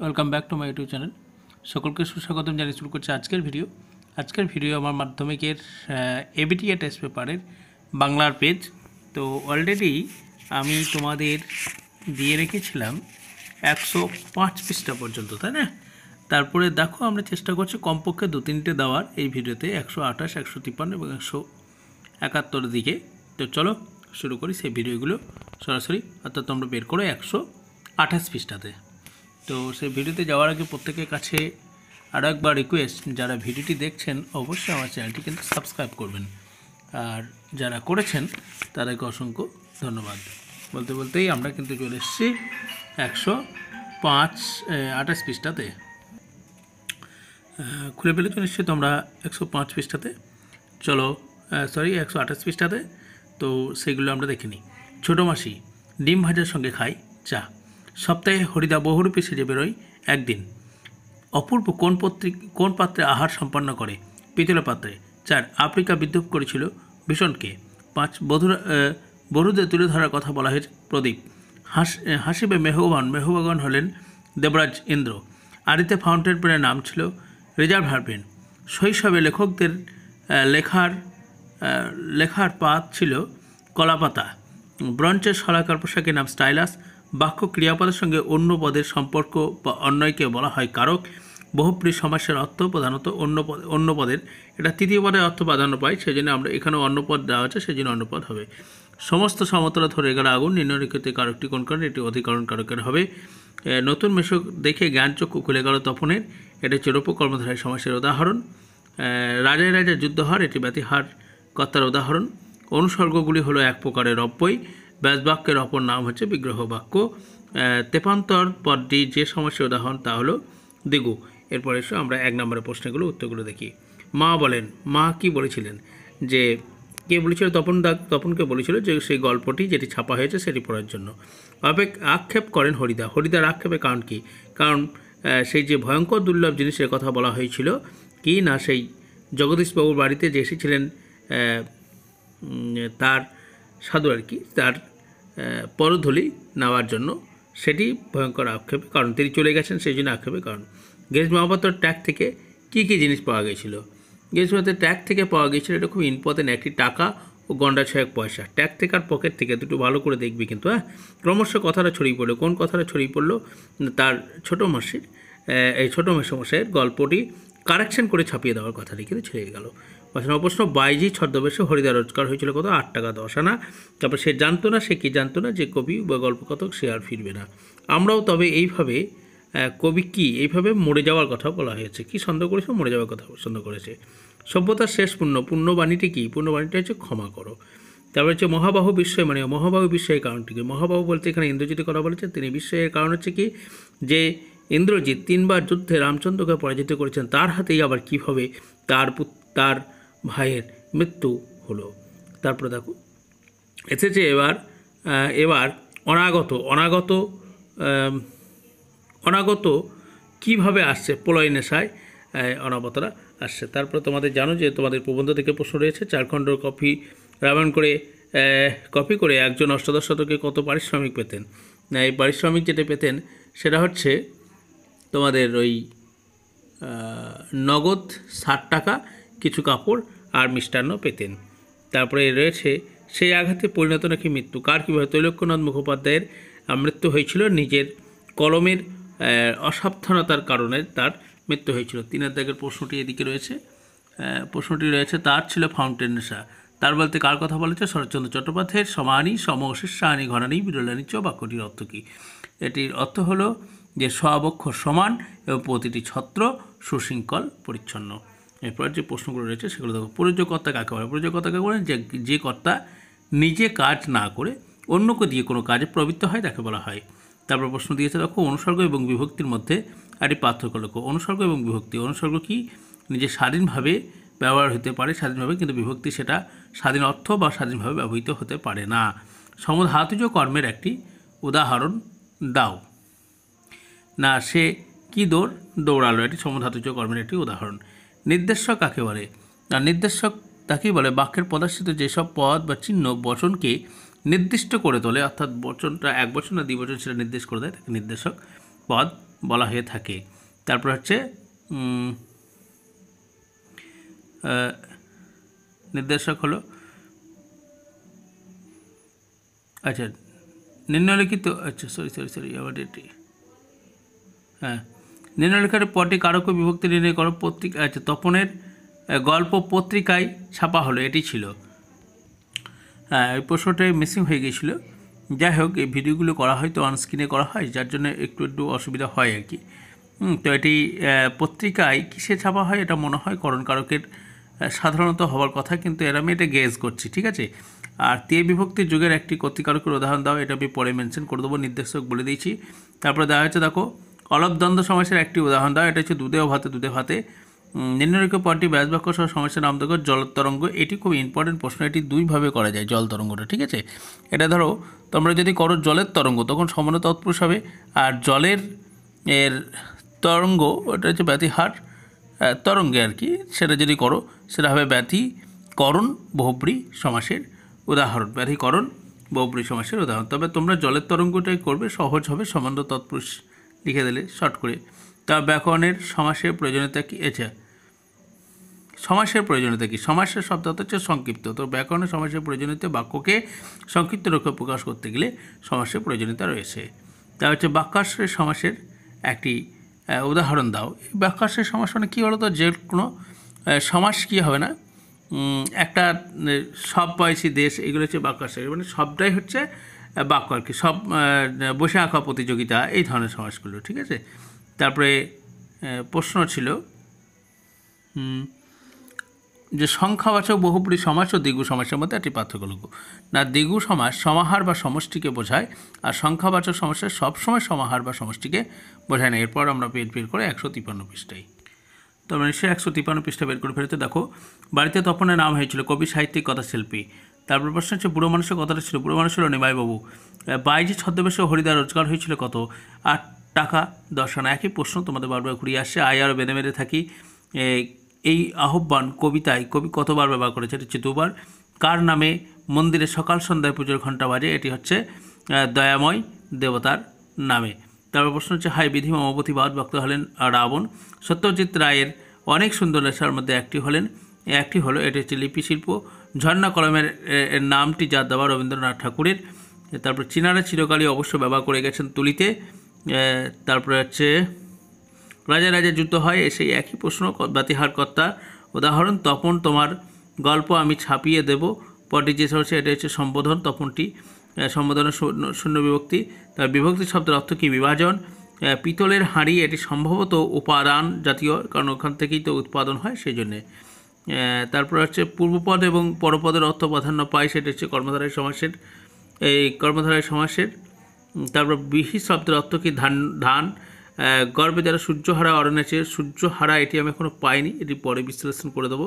Welcome back to my YouTube channel. সকলকে সুস্বাগতম জানিয়ে শুরু করছি আজকের ভিডিও আমার মাধ্যমিকের এবিটিএ টেস্ট পেপারের বাংলার পেজ। তো অলরেডি আমি তোমাদের দিয়ে রেখেছিলাম 105 পৃষ্ঠা পর্যন্ত, তাই না? তারপরে দেখো আমরা চেষ্টা করছি কমপক্ষে 2-3টে দেওয়ার এই ভিডিওতে, 128, 153 এবং 171 দিকে। তো চলো শুরু করি সেই ভিডিওগুলো সরাসরি, অর্থাৎ তোমরা বের করো 128 পৃষ্ঠাতে। তো সেই ভিডিওতে যাওয়ার আগে প্রত্যেকের কাছে আরও একবার রিকোয়েস্ট, যারা ভিডিওটি দেখছেন অবশ্যই আমার চ্যানেলটি কিন্তু সাবস্ক্রাইব করবেন, আর যারা করেছেন তাদেরকে অসংখ্য ধন্যবাদ। বলতে বলতেই আমরা কিন্তু চলে এসেছি 128 পৃষ্ঠাতে। খুলে ফেলে চলে এসেছি তোমরা 105 পৃষ্ঠাতে, চলো 128 পৃষ্ঠাতে। তো সেগুলো আমরা দেখে নিই। ছোটো মাসি ডিম ভাজার সঙ্গে খাই চা। সপ্তাহে হরিদা বহুরূপে সেজে বেরোয় একদিন। অপূর্ব কোন পাত্রে আহার সম্পন্ন করে? পিতলের পাত্রে। 4 আফ্রিকা বিদ্রোহ করেছিল ভীষণকে। 5 বধূদের তুলে ধরার কথা বলা হয়েছে প্রদীপ। হাসিবে মেহবাগন হলেন দেবরাজ ইন্দ্র। আদিতে ফাউন্টেন পেনের নাম ছিল রিজার্ভার পেন। শৈশবে লেখকদের লেখার পাত ছিল কলাপাতা। ব্রঞ্চের শলাকার পোশাকের নাম স্টাইলাস। বাক্য ক্রিয়াপদের সঙ্গে অন্য পদের সম্পর্ক বা অন্যয়কে বলা হয় কারক। বহুপ্রী সমাসের অর্থ প্রধানত অন্য পদের, এটা তৃতীয় পদের অর্থ প্রাধান্য পায়, সেই জন্য আমরা এখানে অন্য পদ দেওয়া হচ্ছে, সেই জন্য অন্য পদ হবে। সমস্ত সমতলা ধরে গেল আগুন। নিম্নলিখিত কারকটি কোন কারণ? এটি অধিকরণ কারকের হবে। নতুন মেশক দেখে জ্ঞানচক্ষু খুলে গেল তপনের, এটা হচ্ছে রূপ কর্মধারী সমাসের উদাহরণ। রাজায় রাজা যুদ্ধ হার, এটি ব্যতিহার কর্তার উদাহরণ। অনুসর্গগুলি হলো এক প্রকারের অব্যয়। ব্যাসবাক্যের অপর নাম হচ্ছে বিগ্রহ বাক্য। তেপান্তর পদটি যে সমস্যার উদাহরণ তা হলো দিগু। এরপরে এসে আমরা 1 নম্বরের প্রশ্নগুলো উত্তরগুলো দেখি। মা বলেন, মা কি বলেছিলেন? যে কে বলেছিল? তপনকে বলেছিল যে সেই গল্পটি যেটি ছাপা হয়েছে সেটি পড়ার জন্য। আক্ষেপ করেন হরিদার আক্ষেপের কারণ কি? কারণ সেই যে ভয়ঙ্কর দুর্লভ জিনিসের কথা বলা হয়েছিল কি না, সেই জগদীশবাবুর বাড়িতে যে এসেছিলেন তার সাধু আর কি, তার পরধূলি নেওয়ার জন্য, সেটি ভয়ঙ্কর আক্ষেপের কারণ। তিনি চলে গেছেন, সেই জন্য আক্ষেপের কারণ। গেজ মহাপাত্রর ট্যাগ থেকে কী জিনিস পাওয়া গিয়েছিল? গেজ মহাপাত্রের ট্যাগ থেকে পাওয়া গিয়েছিল, এটা খুব ইম্পর্টেন্ট, একটি টাকা ও গন্ডা 6 পয়সা। ট্যাগ থেকে আর পকেট থেকে দুটো ভালো করে দেখবি কিন্তু। ক্রমশ কথাটা ছড়িয়ে পড়লো। কোন কথাটা ছড়িয়ে পড়লো? তার ছোটো মাসির এই ছোটো মেসমশাইয়ের গল্পটি কারেকশন করে ছাপিয়ে দেওয়ার কথাটি কিন্তু ছেড়ে গেল। প্রশ্ন, বাইজি ছদ্মবেশে হরিদা রোজগার হয়েছিল কত? 8 টাকা 10 আনা। তারপর সে জানতো না, সে কি জানতো না যে কবি বা গল্পকথক সে আর ফিরবে না। আমরাও তবে এইভাবে কবি কি এইভাবে মরে যাওয়ার কথা বলা হয়েছে। কি সন্দেহ করেছে? মরে যাওয়ার কথা সন্দেহ করেছে। সভ্যতার শেষ পুণ্যবাণীটি কি? পুণ্যবাণীটি হচ্ছে ক্ষমা করো। তারপরে হচ্ছে মহাবাহু বিস্ময়, মানে মহাবাহু বিস্ময়ের কারণটি কি? মহাবাহু বলতে এখানে ইন্দ্রজিতের কথা বলেছেন। তিনি বিস্ময়ের কারণ হচ্ছে কি, যে ইন্দ্রজিৎ 3 বার যুদ্ধে রামচন্দ্রকে পরাজিত করেছেন, তার হাতেই আবার কীভাবে তার ভাইয়ের মৃত্যু হলো। তারপরে দেখো এসেছে এবার অনাগত কিভাবে আসছে? প্রলয় নেশায় অনাগতরা আসছে। তারপরে তোমাদের জানো যে তোমাদের প্রবন্ধ থেকে প্রশ্ন রয়েছে। 4 খণ্ড রামায়ণ কপি করে একজন অষ্টাদশ শতকে কত পারিশ্রমিক পেতেন? এই পারিশ্রমিক যেটা পেতেন সেটা হচ্ছে তোমাদের ওই নগদ 60 টাকা, কিছু কাপড় আর মিষ্টান্ন পেতেন। তারপরে রয়েছে সেই আঘাতে পরিণত নাকি মৃত্যু। কার কীভাবে? তৈলক্যনাথ মুখোপাধ্যায়ের মৃত্যু হয়েছিল নিজের কলমের অসাবধানতার কারণে তার মৃত্যু হয়েছিল। 3 দাগের প্রশ্নটি এদিকে রয়েছে। তার ছিল ফাউন্টেন নেশা। তার বলতে কার কথা বলেছে? শরৎচন্দ্র চট্টোপাধ্যায়ের সমানি সমশিষ্যানি ঘনানি বিরলানি চ বাক্যটির অর্থ কী? এটির অর্থ হলো যে সব অক্ষর সমান এবং প্রতিটি ছত্র সুশৃঙ্খল পরিচ্ছন্ন। এরপর যে প্রশ্নগুলো রয়েছে সেগুলো দেখো। প্রযোজকর্তা কাকে বলে? প্রযোজকর্তা কাকে বলে? যে কর্তা নিজে কাজ না করে অন্যকে দিয়ে কোনো কাজে প্রবৃত্ত হয় তাকে বলা হয়। তারপর প্রশ্ন দিয়েছে দেখো, অনুসর্গ এবং বিভক্তির মধ্যে একটি পার্থক্য লেখো। অনুসর্গ এবং বিভক্তি। অনুসর্গ কি? নিজে স্বাধীনভাবে ব্যবহার হতে পারে স্বাধীনভাবে, কিন্তু বিভক্তি সেটা স্বাধীন অর্থ বা স্বাধীনভাবে ব্যবহৃত হতে পারে না। সমধাতুজ কর্মের একটি উদাহরণ দাও। না, সে কি দৌড়ালো, এটি সমধাতুজ কর্মের একটি উদাহরণ। নির্দেশক কাকে বলে? না, নির্দেশক তাকেই বলে বাক্যের প্রদর্শিত যেসব পদ বা চিহ্ন বচনকে নির্দিষ্ট করে তোলে, অর্থাৎ বচনটা 1 বচন না 2 বচন সেটা নির্দেশ করে দেয়, তাকে নির্দেশক পদ বলা হয়ে থাকে। তারপর হচ্ছে নির্দেশক হলো আচ্ছা নিম্নলিখিত সরি আবার এটি নিম্নলিখিত পদটি কারক ও বিভক্তি নির্ণয় করো। পত্রিকা তপনের গল্প পত্রিকায় ছাপা হলো, এটি ছিল। এই প্রশ্নটা মিসিং হয়ে গিয়েছিল। যাই হোক, এই ভিডিওগুলো করা হয় তো অনস্ক্রিনে করা হয়, যার জন্য একটু অসুবিধা হয় আর কি। তো এটি পত্রিকায় কিসে ছাপা হয়, এটা মনে হয় করণ কারকের সাধারণত হওয়ার কথা, কিন্তু আমি এটা গেস করছি, ঠিক আছে। আর তে বিভক্তির যুগের একটি কর্তৃকারকের উদাহরণ দাও, এটা আমি পরে মেনশন করে দেবো, নির্দেশক বলে দিয়েছি। তারপরে দেওয়া হচ্ছে দেখো অলপ দ্বন্দ্ব সমাসের একটি উদাহরণ দাও, এটা হচ্ছে দুধে ও ভাতে দুধে ভাতে। নিম্নলিখিত পদটি ব্যাস বাক্য সহ সমাসের নাম দেখো জল তরঙ্গ, এটি খুব ইম্পর্টেন্ট প্রশ্ন, এটি দুইভাবে করা যায় জল তরঙ্গটা, ঠিক আছে। এটা ধরো তোমরা যদি করো জলের তরঙ্গ তখন সমান তৎপুরুষ হবে, আর জলের এর তরঙ্গ ওটা হচ্ছে ব্যতিহার তরঙ্গে আর কি, সেটা যদি করো সেটা হবে ব্যতিকরণ বহুব্রী সমাসের উদাহরণ, ব্যতিকরণ বহুব্রী সমাসের উদাহরণ। তবে তোমরা জলের তরঙ্গটাই করবে, সহজ হবে, সমান তৎপুরুষ লিখে দিলে শর্ট করে। তা ব্যাকরণের সমাসের প্রয়োজনীয়তা কি? সমাসের প্রয়োজনীয়তা কি? সমাসের শব্দ হচ্ছে সংক্ষিপ্ত, তো ব্যাকরণের সমাসের প্রয়োজনীয়তা বাক্যকে সংক্ষিপ্ত রূপে প্রকাশ করতে গেলে সমাসের প্রয়োজনীয়তা রয়েছে। তা হচ্ছে বাক্যাশ্রয় সমাসের একটি উদাহরণ দাও। বাক্যাশ্রয় সমাস মানে কী বলো তো, যে কোনো সমাস কী হবে না, একটা সব বয়সী দেশ, এগুলো হচ্ছে বাক্যাশ্রয়, মানে সবটাই হচ্ছে বাক্য আর কি, সব বসে আঁকা প্রতিযোগিতা, এই ধরনের সমাসগুলো, ঠিক আছে। তারপরে প্রশ্ন ছিল যে সংখ্যাবাচক বহুব্রী সমাস ও দ্বিগু সমাসের মধ্যে একটি পার্থক্য লক্ষ্য না। দ্বিগু সমাস সমাহার বা সমষ্টিকে বোঝায়, আর সংখ্যাবাচক সমাসে সবসময় সমাহার বা সমষ্টিকে বোঝায় না। এরপর আমরা বের করে 153 পৃষ্ঠায়, তো আমরা নিশ্চয়ই 153 পৃষ্ঠা বের করে ফেলতে। দেখো বাড়িতে তপনের নাম হয়েছিল কবি, সাহিত্যিক, কথাশিল্পী। তারপর প্রশ্ন হচ্ছে বুড়ো মানুষের কথাটা ছিল, বুড়ো মানুষ হল নিমাইবাবু। বাইজি ছদ্মবেশে হরিদা রোজগার হয়েছিল কত? 8 টাকা 10 আনা। একই প্রশ্ন তোমাদের বারবার ঘুরিয়ে আসছে। আয় আরও বেঁধে মেরে থাকি, এই আহ্বান কবিতায় কবি কতবার ব্যবহার করেছে? এটা হচ্ছে 2 বার। কার নামে মন্দিরে সকাল সন্ধ্যায় পুজোর ঘণ্টা বাজে? এটি হচ্ছে দয়াময় দেবতার নামে। তারপর প্রশ্ন হচ্ছে হাই বিধি মমপতিবাদ বক্তা হলেন রাবণ। সত্যজিৎ রায়ের অনেক সুন্দর লেখার মধ্যে একটি হলো এটি হচ্ছে লিপিশিল্প। ঝর্ণা কলমের নামটি যার দেওয়া রবীন্দ্রনাথ ঠাকুরের। তারপর চীনারা চিরকালই অবশ্য ব্যবহার করে গেছেন তুলিতে। তারপরে হচ্ছে রাজা রাজা যুদ্ধ হয়, সেই একই প্রশ্ন, ব্যতিহার কর্তা উদাহরণ। তপন তোমার গল্প আমি ছাপিয়ে দেব, পরটি যে হচ্ছে এটা হচ্ছে সম্বোধন, তপনটি সম্বোধনের শূন্য বিভক্তি। তার বিভক্তি শব্দের অর্থ কি? বিভাজন। পিতলের হাঁড়ি, এটি সম্ভবত উপাদান জাতীয়, কারণ ওখান থেকেই তো উৎপাদন হয়, সেই জন্যে। তারপর হচ্ছে পূর্বপদ এবং পরপদের অর্থ প্রাধান্য পায়, সেটা হচ্ছে কর্মধারয় সমাসের, এই কর্মধারয় সমাসের। তারপর বিহিত শব্দের অর্থ কি? ধান। গর্বে যারা সূর্যহারা অরণ্যে আছে, সূর্যহারা এটি আমি এখনও পাইনি, এটি পরে বিশ্লেষণ করে দেবো।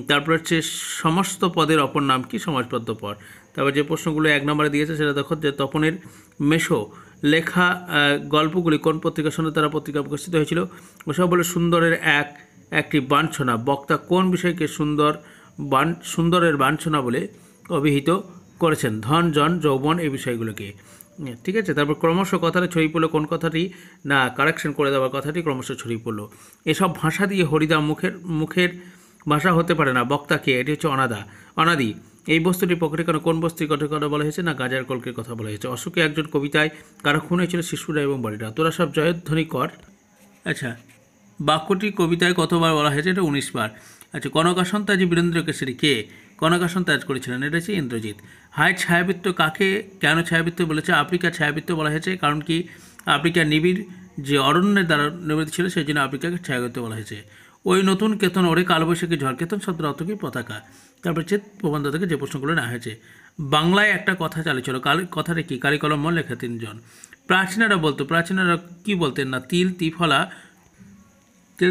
তারপর হচ্ছে সমস্ত পদের অপর নাম কি? সমাসবদ্ধ পদ। তারপর যে প্রশ্নগুলো 1 নম্বরে দিয়েছে সেটা দেখো, যে তপনের মেশো লেখা গল্পগুলি কোন পত্রিকার সঙ্গে তারা পত্রিকা প্রকাশিত হয়েছিল? ওসব বলে সুন্দরের একটি বাঞ্ছনা। বক্তা কোন বিষয়কে সুন্দরের বাঞ্ছনা বলে অভিহিত করেছেন? ধন, জন, যৌবন, এই বিষয়গুলোকে, ঠিক আছে। তারপর ক্রমশ কথাটা ছড়িয়ে পড়লো কোন কথাটি? না, কারেকশন করে দেওয়ার কথাটি ক্রমশ ছড়িয়ে পড়লো। এসব ভাষা দিয়ে হরিদা মুখের ভাষা হতে পারে না। বক্তাকে, এটি হচ্ছে অনাদি। এই বস্তুটি প্রকটীকরণ কোন বস্তুর কথা বলা হয়েছে? না, গাজার কলকের কথা বলা হয়েছে। অশোকে একজন কবিতায় কারো খুন হয়েছিল? শিশুরা এবং বাড়িরা। তোরা সব জয়ধ্বনি কর। আচ্ছা, বাক্যটি কবিতায় কতবার বলা হয়েছে? এটা 19 বার। আচ্ছা, কনকাসন তাজ বীরেন্দ্র কেশরী কে? কনকাসন তাজ করেছিলেন, এটা হচ্ছে ইন্দ্রজিৎ। হাইট ছায়াবৃত্ত কাকে কেন ছায়াবৃত্ত বলেছে? আফ্রিকার ছায়াবৃত্ত বলা হয়েছে, কারণ কি? আফ্রিকার নিবিড় যে অরণ্যের দ্বারা নির্মিত ছিল, সেই জন্য আফ্রিকাকে ছায়াবৃত্ত বলা হয়েছে। ওই নতুন কেতন ওরে কালবৈশাখী ঝড়, কেতন শব্দের অর্থ কি? পতাকা। তারপর চেত প্রবন্ধ থেকে যে প্রশ্নগুলো নেওয়া হয়েছে। বাংলায় একটা কথা চালিয়েছিল, কথাটা কি? কারিকলম লেখা 3 জন। প্রাচীনারা কি বলতেন? না, তিল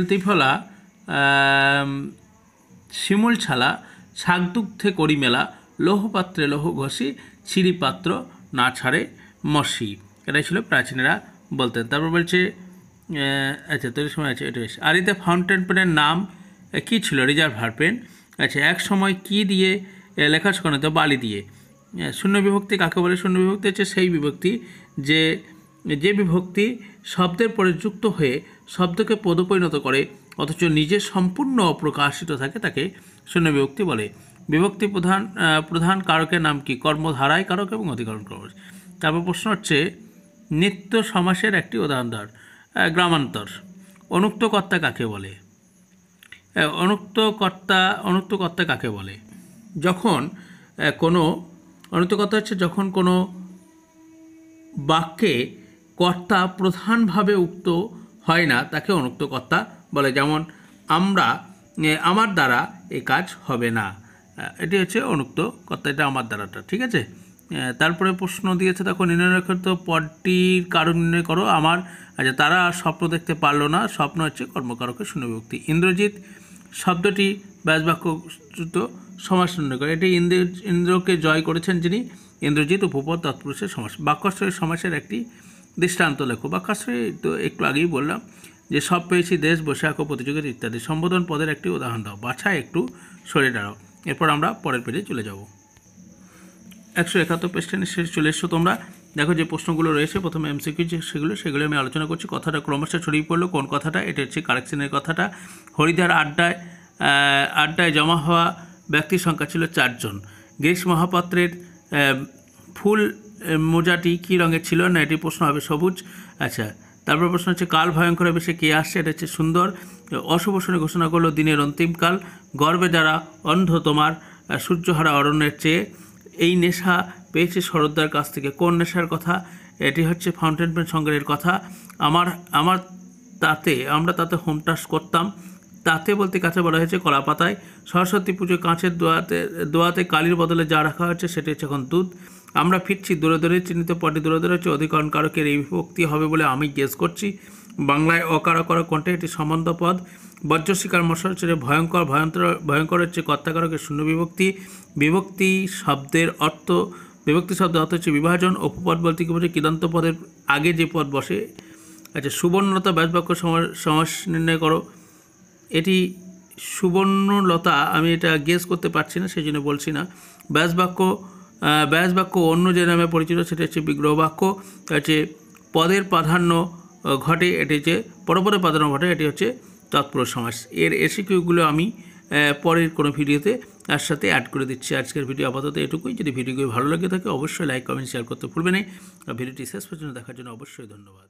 তিফলা শিমুল ছালা, শাকদুগ্ধে করি মেলা, লৌহপাত্রে লৌহ ঘষি, ছিঁড়ি পাত্র না ছাড়ে মসি। এটাই ছিল প্রাচীনেরা বলতেন। তারপর বলছে আচ্ছা তৈরির সময় আছে এটা বেশ। আরিতে ফাউন্টেন পেনের নাম কী ছিল? Reservoir pen. আচ্ছা, এক সময় কি দিয়ে লেখা শেখানো হতো? বালি দিয়ে। শূন্য বিভক্তি কাকে বলে? শূন্য বিভক্তি হচ্ছে সেই বিভক্তি যে যে বিভক্তি শব্দের পরে যুক্ত হয়ে শব্দকে পদে পরিণত করে অথচ নিজে সম্পূর্ণ অপ্রকাশিত থাকে তাকে শূন্য বিভক্তি বলে। বিভক্তি প্রধান কারকের নাম কি? কর্মধারায় কারক এবং অধিকরণ কারক। তারপর প্রশ্ন হচ্ছে নিত্য সমাসের একটি উদাহরণ ধর। গ্রামান্তর। অনুক্ত কর্তা কাকে বলে? অনুক্ত কর্তা কাকে বলে? যখন কোনো অনুক্ত কর্তা হচ্ছে যখন কোনো বাক্যে কর্তা প্রধানভাবে উক্ত হয় না তাকে অনুক্ত কর্তা বলে। যেমন আমার দ্বারা এই কাজ হবে না, এটি হচ্ছে অনুক্ত কর্তা, এটা আমার দ্বারাটা। ঠিক আছে। তারপরে প্রশ্ন দিয়েছে দেখো, নিম্নলিখিত পদটির কারণ নির্ণয় করো। তারা স্বপ্ন দেখতে পারলো না, স্বপ্ন হচ্ছে কর্মকারকের শূন্য বিভক্তি। ইন্দ্রজিৎ শব্দটি ব্যাসবাক্য সমাস নির্ণয় করে। এটি ইন্দ্রকে জয় করেছেন যিনি, ইন্দ্রজিৎ উপপদ তৎপুরুষের সমাস। বাক্যাশ্রয় সমাসের একটি দৃষ্টান্ত লেখো। বাক্যাশ্রয় তো একটু আগেই বললাম যে সব পেয়েছি দেশ, বসে আঁকো, প্রতিযোগিতা ইত্যাদি। সম্বোধন পদের একটি উদাহরণ দাও। বাছায় একটু সরে দাঁড়াও। এরপর আমরা পরের পেজে চলে যাব। 171 পৃষ্ঠা শেষ চলে এসছো তোমরা। দেখো যে প্রশ্নগুলো রয়েছে, প্রথমে এমসিকিউ সেগুলো আমি আলোচনা করছি। কথাটা ক্রমশ ছড়িয়ে পড়লো। কোন কথাটা? এটা হচ্ছে কারেকশনের কথাটা। হরিদ্বার আড্ডায় জমা হওয়া ব্যক্তির সংখ্যা ছিল 4 জন। গিরিশ মহাপাত্রের ফুল মোজাটি কী রঙের ছিল? না, এটি প্রশ্ন হবে সবুজ। আচ্ছা, তারপর প্রশ্ন হচ্ছে কাল ভয়ঙ্কর বেশে কে আসছে? এটা হচ্ছে সুন্দর। অশুভ শুনে ঘোষণা করলো দিনের অন্তিমকাল। গর্বে যারা অন্ধ তোমার সূর্যহারা অরণ্যের চেয়ে। এই নেশা পেয়েছে শরৎদার কাছ থেকে। কোন নেশার কথা? এটি হচ্ছে ফাউন্টেন পেন সংগ্রহের কথা। আমরা তাতে হোম টাস্ক করতাম। তাতে বলতে কাছে বলা হয়েছে কলা পাতায়। সরস্বতী পুজো কাঁচের দোয়াতে কালির বদলে যা রাখা হচ্ছে সেটি হচ্ছে এখন দুধ। আমরা ফিরছি দূরে দূরে, চিহ্নিত পদটি দূরে দূরে হচ্ছে অধিকরণ কারকের এই বিভক্তি হবে বলে আমি গেস করছি। বাংলায় অকারকর কণ্ঠে এটি সম্বন্ধ পদ। বজ্রশিকার মশার হচ্ছে ভয়ঙ্কর হচ্ছে কর্তাকারকের শূন্য বিভক্তি। বিভক্তি শব্দের অর্থ হচ্ছে বিভাজন। উপপদ বলতে কি বলছে? কৃদন্ত পদের আগে যে পদ বসে। আচ্ছা, সুবর্ণলতা ব্যাসবাক্য সমাস নির্ণয় করো। এটি সুবর্ণলতা, আমি এটা গেস করতে পারছি না, সেই জন্য বলছি না। ব্যাসবাক্য অন্য যে নামে পরিচিত সেটা হচ্ছে বিগ্রহ বাক্য। হচ্ছে পদের প্রাধান্য ঘটে, এটি হচ্ছে পরপরে প্রাধান্য ঘটে, এটি হচ্ছে তৎপুরুষ সমাস। এর এসিকিউগুলো আমি পরের কোনো ভিডিওতে তার সাথে অ্যাড করে দিচ্ছি। আজকের ভিডিও আপাতত এটুকুই। যদি ভিডিওগুলো ভালো লাগে থাকে অবশ্যই লাইক, কমেন্ট, শেয়ার করতে ভুলবেন না। ভিডিওটি শেষ পর্যন্ত দেখার জন্য অবশ্যই ধন্যবাদ।